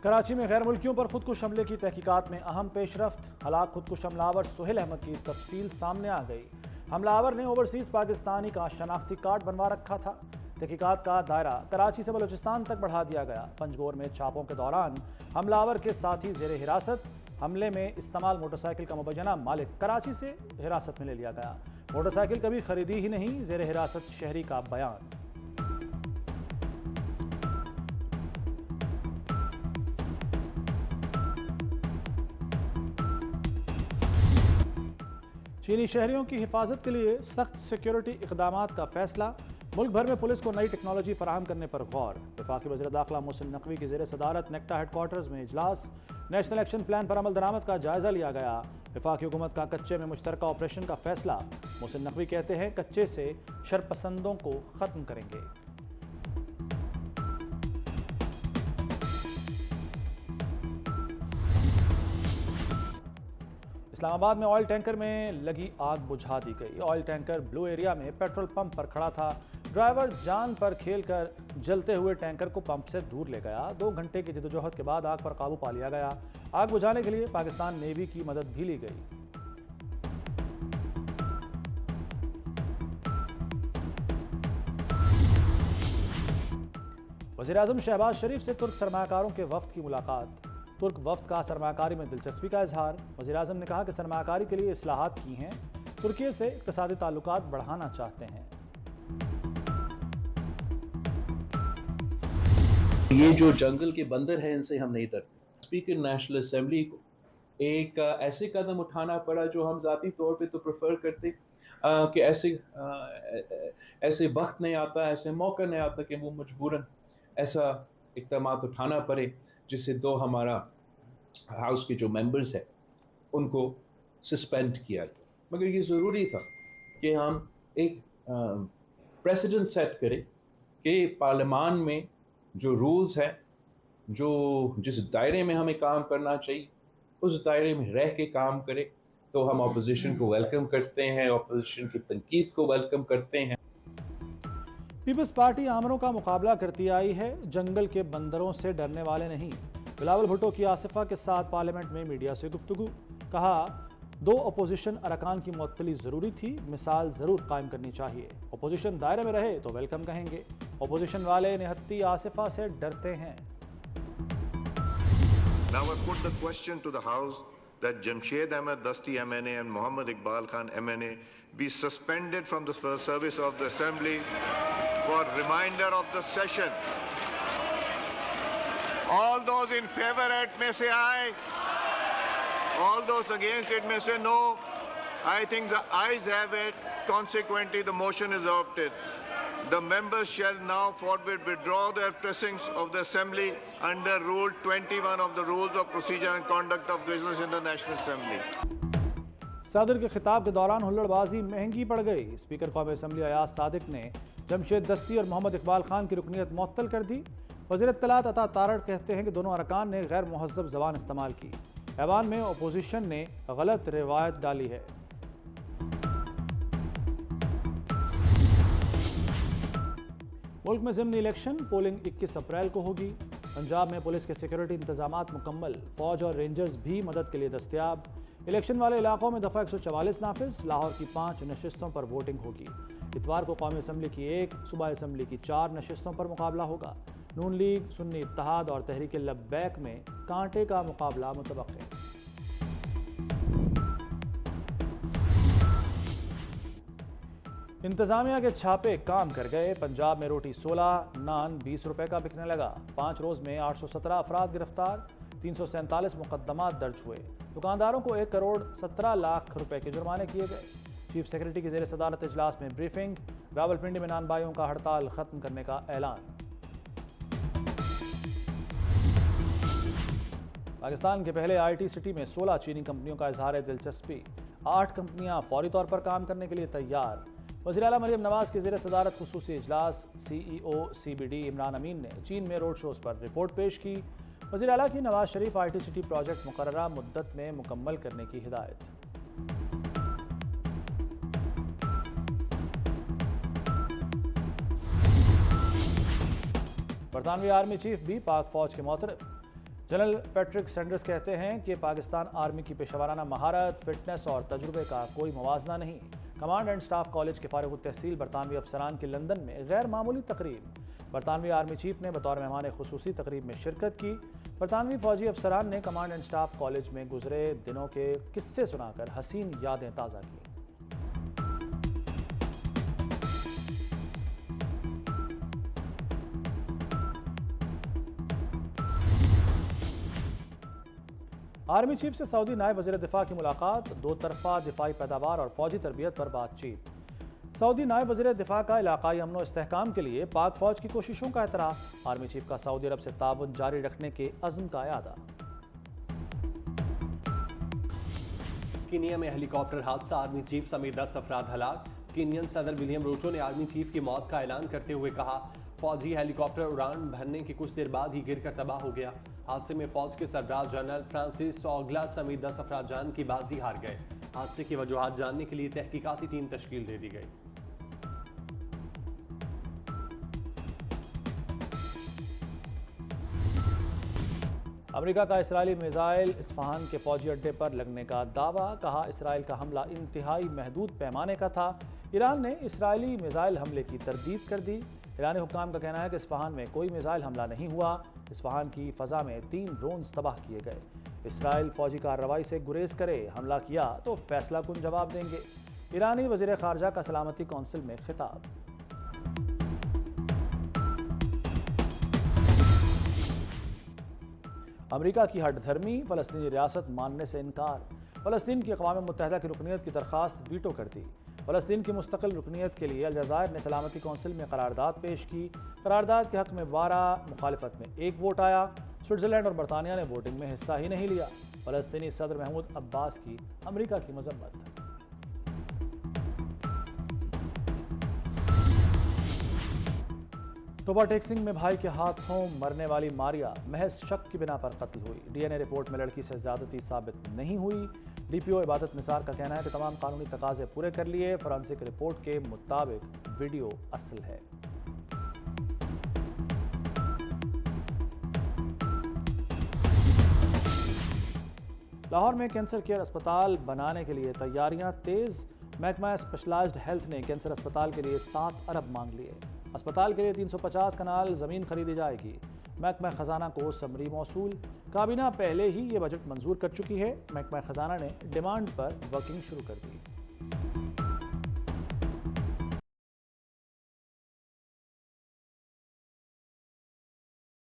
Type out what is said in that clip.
कराची में गैर मुल्कियों पर खुदकुश हमले की तहकीकात में अहम पेशरफ्त। हलाक खुदकुश हमलावर सुहेल अहमद की तफसील सामने आ गई। हमलावर ने ओवरसीज पाकिस्तानी का शनाख्ती कार्ड बनवा रखा था। तहकीकात का दायरा कराची से बलूचिस्तान तक बढ़ा दिया गया। पंजगोर में छापों के दौरान हमलावर के साथी जेर हिरासत। हमले में इस्तेमाल मोटरसाइकिल का मुबैना मालिक कराची से हिरासत में ले लिया गया। मोटरसाइकिल कभी खरीदी ही नहीं, जेर हिरासत शहरी का बयान। चीनी शहरियों की हिफाजत के लिए सख्त सिक्योरिटी इकदामात का फैसला। मुल्क भर में पुलिस को नई टेक्नोलॉजी फराहम करने पर गौर। वफाकी वज़ीर दाखिला मोहसिन नकवी की ज़ेर सदारत नेक्टा हेडक्वार्टर्स में इजलास। नेशनल एक्शन प्लान पर अमल दरामद का जायजा लिया गया। वफाकी हुकूमत का कच्चे में मुश्तरका ऑपरेशन का फैसला। मोहसिन नकवी कहते हैं कच्चे से शरपसंदों को खत्म करेंगे। इस्लामाबाद में ऑयल टैंकर में लगी आग बुझा दी गई। ऑयल टैंकर ब्लू एरिया में पेट्रोल पंप पर खड़ा था। ड्राइवर जान पर खेलकर जलते हुए टैंकर को पंप से दूर ले गया। 2 घंटे की जदोजहद के बाद आग पर काबू पा लिया गया। आग बुझाने के लिए पाकिस्तान नेवी की मदद भी ली गई। वज़ीर-ए-आज़म शहबाज शरीफ से तुर्क सरमाकारों के वफ्द की मुलाकात। तुर्क वफ्द का सरमाकारी में दिलचस्पी का इजहार। वज़ीर-ए-आज़म ने कहा कि सरमाकारी के लिए इस्लाहात की हैं। तुर्की से इक़्तिसादी ताल्लुकात बढ़ाना चाहते हैं। ये जो जंगल के बंदर हैं इनसे हम नहीं डरते। स्पीकर नेशनल असेंबली को एक ऐसे कदम उठाना पड़ा जो हम ज़ाती तौर पे तो प्रेफर करते कि ऐसे वक्त नहीं आता, ऐसे मौका नहीं आता कि वो मजबूरन ऐसा इक़दामात उठाना पड़े जिससे दो हमारा हाउस के जो मेंबर्स हैं उनको सस्पेंड किया गया। मगर ये ज़रूरी था कि हम एक प्रेसिडेंट सेट करें कि पार्लियामान में जो रूल्स हैं, जो जिस दायरे में हमें काम करना चाहिए उस दायरे में रह के काम करें। तो हम अपोजिशन को वेलकम करते हैं, अपोजिशन की तनकीद को वेलकम करते हैं। पीपल्स पार्टी आमरों का मुकाबला करती आई है, जंगल के बंदरों से डरने वाले नहीं। बिलावल भुट्टो की आसिफा के साथ पार्लियामेंट में मीडिया से गुफ्तगू। कहा 2 अपोजिशन अरकान की मुअत्तली ज़रूरी थी, मिसाल ज़रूर कायम करनी चाहिए। अपोजिशन दायरे में रहे तो वेलकम कहेंगे। अपोजिशन वाले निहत्ती आसिफा से डरते हैं। Now I put the question to the House that Jamshed Ahmed Dasti MNA and Muhammad Iqbal Khan MNA be suspended from the service of the Assembly for remainder of the session. All those in favor it may say aye. All those against it may say no. I think the ayes have it. Consequently, the motion is adopted. The members shall now forthwith withdraw their pressings of the Assembly under Rule 21 of the Rules of Procedure and Conduct of Business in the National Assembly. सदर के खिताब के दौरान हुल्लड़बाजी महंगी पड़ गई। Speaker कौमी assembly Ayaz Sadiq ने जमशेद दस्ती और मोहम्मद इकबाल खान की रुकनीत मुअत्तल कर दी। वज़ीर इत्तलात अता तारड़ कहते हैं कि दोनों अरकान ने गैर मुहज़्ज़ब ज़बान इस्तेमाल की। ऐवान में अपोजिशन ने गलत रिवायत डाली है। मुल्क में ज़िमनी इलेक्शन पोलिंग 21 अप्रैल को होगी। पंजाब में पुलिस के सिक्योरिटी इंतजामात मुकम्मल, फौज और रेंजर्स भी मदद के लिए दस्तयाब। इलेक्शन वाले इलाकों में दफ़ा 144 नाफिज। लाहौर की 5 नशिस्तों पर वोटिंग होगी। इतवार को कौमी असम्बली की 1, सूबाई असम्बली की 4 नशिस्तों पर मुकाबला होगा। नून लीग, सुन्नी इत्तेहाद और तहरीक लब्बैक में कांटे का मुकाबला मुतवक्किल है। इंतजामिया के छापे काम कर गए। पंजाब में रोटी 16, नान 20 रुपए का बिकने लगा। 5 रोज में 817 अफराद गिरफ्तार, 347 मुकदमात दर्ज हुए। दुकानदारों को 1 करोड़ 17 लाख रुपए के जुर्माने किए गए। चीफ सेक्रेटरी की ज़ेर सदारत इजलास में ब्रीफिंग। रावलपिंडी में नानबाइयों का हड़ताल खत्म करने का ऐलान। पाकिस्तान के पहले IT सिटी में 16 चीनी कंपनियों का इजहार दिलचस्पी। 8 कंपनियां फौरी तौर पर काम करने के लिए तैयार। वज़ीर आला मरियम नवाज की ज़ेर सदारत खुसूसी इजलास। CEO CBD इमरान अमीन ने चीन में रोड शोज़ पर रिपोर्ट पेश की। वज़ीर आला की Nawaz Sharif IT city project मुकर्ररा मुद्दत में मुकम्मल करने की हिदायत। बरतानवी आर्मी चीफ भी पाक फौज के मोतरफ। जनरल पैट्रिक सैंडर्स कहते हैं कि पाकिस्तान आर्मी की पेशेवराना महारत, फिटनेस और तजुर्बे का कोई मुवाजना नहीं। कमांड एंड स्टाफ कॉलेज के फारिग तहसील बरतानवी अफसरान की लंदन में गैर मामूली तकरीब। बरतानवी आर्मी चीफ ने बतौर मेहमान खुसूसी तकरीब में शिरकत की। बरतानवी फौजी अफसरान ने कमांड एंड स्टाफ कॉलेज में गुजरे दिनों के किस्से सुनाकर हसीन यादें ताज़ा की। आर्मी चीफ से सऊदी नायब वज़ीर दिफा की मुलाकात, दो तरफा दिफाई पैदावार और फौजी तरबियत पर बातचीत। सऊदी नायब वज़ीर दिफा का इलाकाई अमन व इस्तेहकाम के लिए पाक फौज की कोशिशों का एतराफ़। आर्मी चीफ का सऊदी अरब से ताउन जारी रखने के अज़्म का यादा। कीनिया में हेलीकॉप्टर हादसा, आर्मी चीफ समेत 10 अफराद हलाक। कीनियन सदर विलियम रूटो ने आर्मी चीफ की मौत का ऐलान करते हुए कहा, फौजी हेलीकॉप्टर उड़ान भरने के कुछ देर बाद ही गिरकर तबाह हो गया। हादसे में फौज के सरबराह जनरल फ्रांसिस ऑगला समेत 10 अफराद जान की बाजी हार गए। हादसे की वजूहात जानने के लिए तहकीकाती टीम तश्कील दे दी गई। अमेरिका का इसराइली मिसाइल इस्फहान के फौजी अड्डे पर लगने का दावा। कहा, इसराइल का हमला इंतहाई महदूद पैमाने का था। ईरान ने इसराइली मिसाइल हमले की तरदीद कर दी। ईरानी हुक्काम का कहना है कि इस्फहान में कोई मिसाइल हमला नहीं हुआ। इस्फहान की फ़ज़ा में 3 ड्रोन्स तबाह किए गए। इसराइल फौजी कार्रवाई से गुरेज करे, हमला किया तो फैसला कुन जवाब देंगे। ईरानी वज़ीर ख़ारजा का सलामती कौंसिल में खिताब। अमेरिका की हठधर्मी, फ़लस्तीनी रियासत मानने से इनकार। फ़लस्तीन की अक़वाम मुत्तहिदा की रुकनीत की दरख्वास्त वीटो कर दी। फ़लस्तीन की मुस्तकिल रुकनीत के लिए अलजायर ने सलामती कौंसिल में करारदाद पेश की। करारदाद के हक़ में 12, मुखालिफत में 1 वोट आया। स्विट्ज़रलैंड और बरतानिया ने वोटिंग में हिस्सा ही नहीं लिया। फ़लस्तीनी सदर महमूद अब्बास की अमेरिका की मज़म्मत। टोबा टेक्सिंग में भाई के हाथों मरने वाली मारिया महज शक की बिना पर कत्ल हुई। डीएनए रिपोर्ट में लड़की से ज़्यादती साबित नहीं हुई। डीपीओ इबादत निसार का कहना है कि तमाम कानूनी तकाजे पूरे कर लिए। फोरेंसिक रिपोर्ट के मुताबिक वीडियो असल है। लाहौर में कैंसर केयर अस्पताल बनाने के लिए तैयारियां तेज। महकमा स्पेशलाइज्ड हेल्थ ने कैंसर अस्पताल के लिए 7 अरब मांग लिए। अस्पताल के लिए 350 कनाल ज़मीन खरीदी जाएगी। महकमा ख़जाना को समरी मौसूल। काबीना पहले ही ये बजट मंजूर कर चुकी है। महकमा ख़जाना ने डिमांड पर वर्किंग शुरू कर दी।